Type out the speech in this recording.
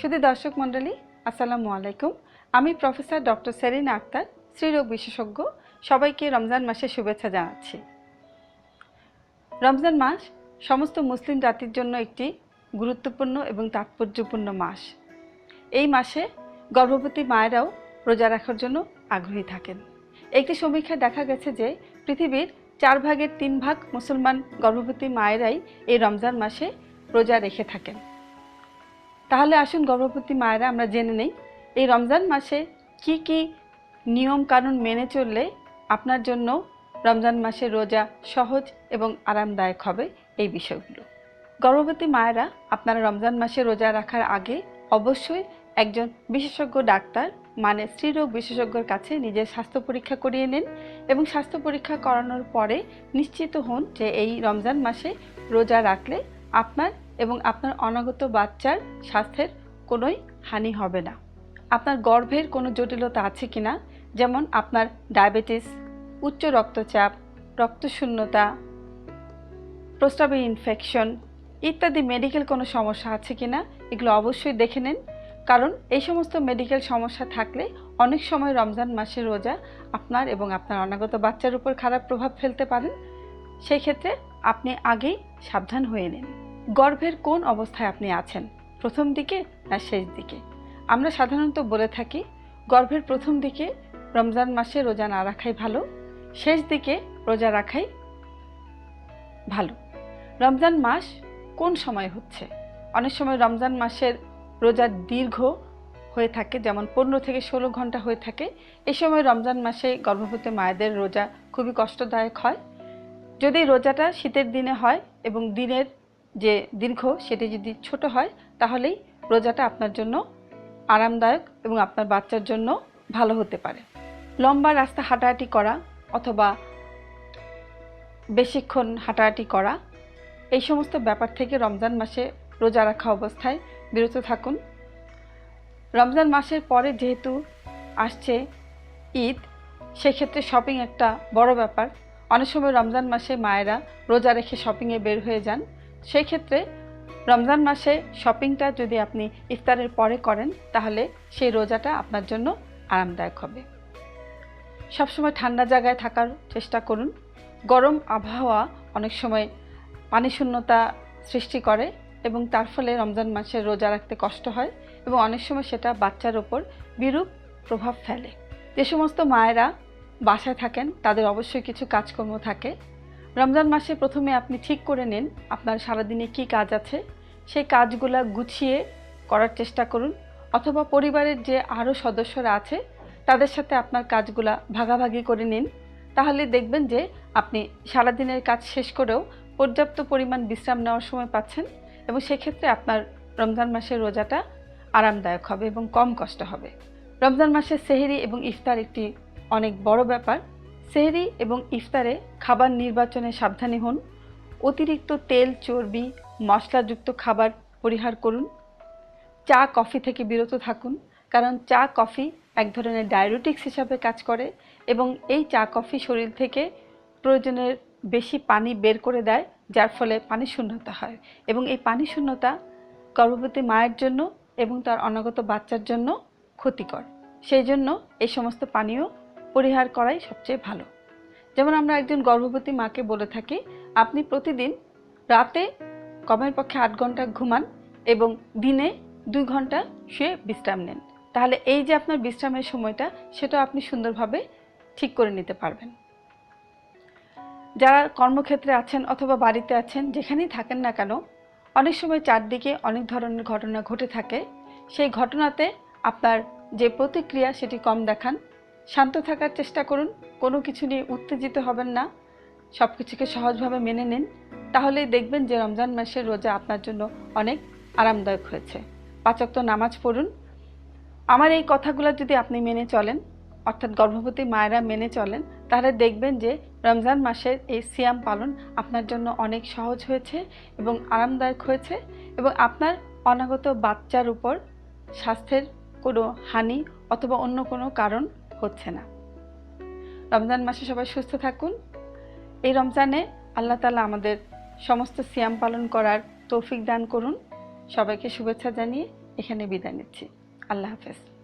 শুধু দর্শক মণ্ডলী, আসসালামু আলাইকুম। আমি প্রফেসর ডক্টর সেরিনা আক্তার, স্ত্রীরোগ বিশেষজ্ঞ। সবাইকে রমজান মাসের শুভেচ্ছা জানাচ্ছি। রমজান মাস সমস্ত মুসলিম জাতির জন্য একটি গুরুত্বপূর্ণ এবং তাৎপর্যপূর্ণ মাস। এই মাসে গর্ভবতী মায়েরাও রোজা রাখার জন্য আগ্রহী থাকেন। একটি সমীক্ষায় দেখা গেছে যে পৃথিবীর 4 ভাগের 3 ভাগ মুসলমান গর্ভবতী মায়েরাই এই রমজান মাসে রোজা রেখে থাকেন। তাহলে আসুন গর্ভবতী মায়েরা আমরা জেনে নেই এই রমজান মাসে কি কি নিয়ম কানুন মেনে চললে আপনার জন্য রমজান মাসের রোজা সহজ এবং আরামদায়ক হবে এই বিষয়গুলো। গর্ভবতী মায়েরা আপনারা রমজান মাসে রোজা রাখার আগে অবশ্যই একজন বিশেষজ্ঞ ডাক্তার মানে স্ত্রীরোগ বিশেষজ্ঞর কাছে নিজের স্বাস্থ্য পরীক্ষা করিয়ে নিন এবং স্বাস্থ্য পরীক্ষা করানোর পরে নিশ্চিত হন যে এই রমজান মাসে রোজা রাখলে আপনার এবং আপনার অনাগত বাচ্চার স্বাস্থ্যের কোনোই হানি হবে না। আপনার গর্ভের কোনো জটিলতা আছে কিনা, যেমন আপনার ডায়াবেটিস, উচ্চ রক্তচাপ, রক্তশূন্যতা, প্রস্রাবের ইনফেকশন ইত্যাদি মেডিকেল কোনো সমস্যা আছে কিনা এগুলো অবশ্যই দেখে নিন। কারণ এই সমস্ত মেডিকেল সমস্যা থাকলে অনেক সময় রমজান মাসের রোজা আপনার এবং আপনার অনাগত বাচ্চার উপর খারাপ প্রভাব ফেলতে পারেন। সেই ক্ষেত্রে আপনি আগেই সাবধান হয়ে নিন। গর্ভের কোন অবস্থায় আপনি আছেন, প্রথম দিকে না শেষ দিকে? আমরা সাধারণত বলে থাকি গর্ভের প্রথম দিকে রমজান মাসে রোজা না রাখাই ভালো, শেষ দিকে রোজা রাখাই ভালো। রমজান মাস কোন সময় হচ্ছে? অনেক সময় রমজান মাসের রোজা দীর্ঘ হয়ে থাকে, যেমন 15 থেকে 16 ঘন্টা হয়ে থাকে। এই সময় রমজান মাসে গর্ভবতী মায়েদের রোজা খুবই কষ্টদায়ক হয়। যদি রোজাটা শীতের দিনে হয় এবং দিনের যে দীর্ঘ সেটি যদি ছোট হয় তাহলেই রোজাটা আপনার জন্য আরামদায়ক এবং আপনার বাচ্চার জন্য ভালো হতে পারে। লম্বা রাস্তা হাঁটাহাঁটি করা অথবা বেশিক্ষণ হাঁটাহাঁটি করা এই সমস্ত ব্যাপার থেকে রমজান মাসে রোজা রাখা অবস্থায় বিরত থাকুন। রমজান মাসের পরে যেহেতু আসছে ঈদ, সেক্ষেত্রে শপিং একটা বড় ব্যাপার। অনেক সময় রমজান মাসে মায়েরা রোজা রেখে শপিংয়ে বের হয়ে যান। সেই ক্ষেত্রে রমজান মাসে শপিংটা যদি আপনি ইফতারের পরে করেন তাহলে সেই রোজাটা আপনার জন্য আরামদায়ক হবে। সবসময় ঠান্ডা জায়গায় থাকার চেষ্টা করুন। গরম আবহাওয়া অনেক সময় পানি শূন্যতা সৃষ্টি করে এবং তার ফলে রমজান মাসে রোজা রাখতে কষ্ট হয় এবং অনেক সময় সেটা বাচ্চার ওপর বিরূপ প্রভাব ফেলে। যে সমস্ত মায়েরা বাসায় থাকেন তাদের অবশ্যই কিছু কাজকর্ম থাকে। রমজান মাসে প্রথমে আপনি ঠিক করে নিন আপনার সারাদিনে কি কাজ আছে, সেই কাজগুলা গুছিয়ে করার চেষ্টা করুন, অথবা পরিবারের যে আরও সদস্যরা আছে তাদের সাথে আপনার কাজগুলা ভাগাভাগি করে নিন। তাহলে দেখবেন যে আপনি সারাদিনের কাজ শেষ করেও পর্যাপ্ত পরিমাণ বিশ্রাম নেওয়ার সময় পাচ্ছেন এবং সেক্ষেত্রে আপনার রমজান মাসের রোজাটা আরামদায়ক হবে এবং কম কষ্ট হবে। রমজান মাসের সেহরি এবং ইফতার একটি অনেক বড় ব্যাপার। সেহরি এবং ইফতারে খাবার নির্বাচনে সাবধানী হন। অতিরিক্ত তেল, চর্বি, মশলাযুক্ত খাবার পরিহার করুন। চা কফি থেকে বিরত থাকুন, কারণ চা কফি এক ধরনের ডায়ুরেটিক্স হিসাবে কাজ করে এবং এই চা কফি শরীর থেকে প্রয়োজনের বেশি পানি বের করে দেয়, যার ফলে পানি শূন্যতা হয় এবং এই পানি শূন্যতা গর্ভবতী মায়ের জন্য এবং তার অনাগত বাচ্চার জন্য ক্ষতিকর। সেই জন্য এই সমস্ত পানীয় পরিহার করাই সবচেয়ে ভালো। যেমন আমরা একজন গর্ভবতী মাকে বলে থাকি আপনি প্রতিদিন রাতে কমের পক্ষে 8 ঘন্টা ঘুমান এবং দিনে 2 ঘন্টা শুয়ে বিশ্রাম নেন। তাহলে এই যে আপনার বিশ্রামের সময়টা সেটা আপনি সুন্দরভাবে ঠিক করে নিতে পারবেন। যারা কর্মক্ষেত্রে আছেন অথবা বাড়িতে আছেন, যেখানেই থাকেন না কেন, অনেক সময় চারদিকে অনেক ধরনের ঘটনা ঘটে থাকে। সেই ঘটনাতে আপনার যে প্রতিক্রিয়া সেটি কম দেখান, শান্ত থাকার চেষ্টা করুন, কোনো কিছু নিয়ে উত্তেজিত হবেন না, সব কিছুকে সহজভাবে মেনে নিন। তাহলেই দেখবেন যে রমজান মাসের রোজা আপনার জন্য অনেক আরামদায়ক হয়েছে। 5 ওয়াক্ত নামাজ পড়ুন। আমার এই কথাগুলো যদি আপনি মেনে চলেন, অর্থাৎ গর্ভবতী মায়েরা মেনে চলেন, তাহলে দেখবেন যে রমজান মাসের এই সিয়াম পালন আপনার জন্য অনেক সহজ হয়েছে এবং আরামদায়ক হয়েছে এবং আপনার অনাগত বাচ্চার উপর স্বাস্থ্যের কোনো হানি অথবা অন্য কোনো কারণ হচ্ছে না। রমজান মাসে সবাই সুস্থ থাকুন। এই রমজানে আল্লাহ তাআলা আমাদের সমস্ত সিয়াম পালন করার তৌফিক দান করুন। সবাইকে শুভেচ্ছা জানিয়ে এখানে বিদায় নিচ্ছি। আল্লাহ হাফেজ।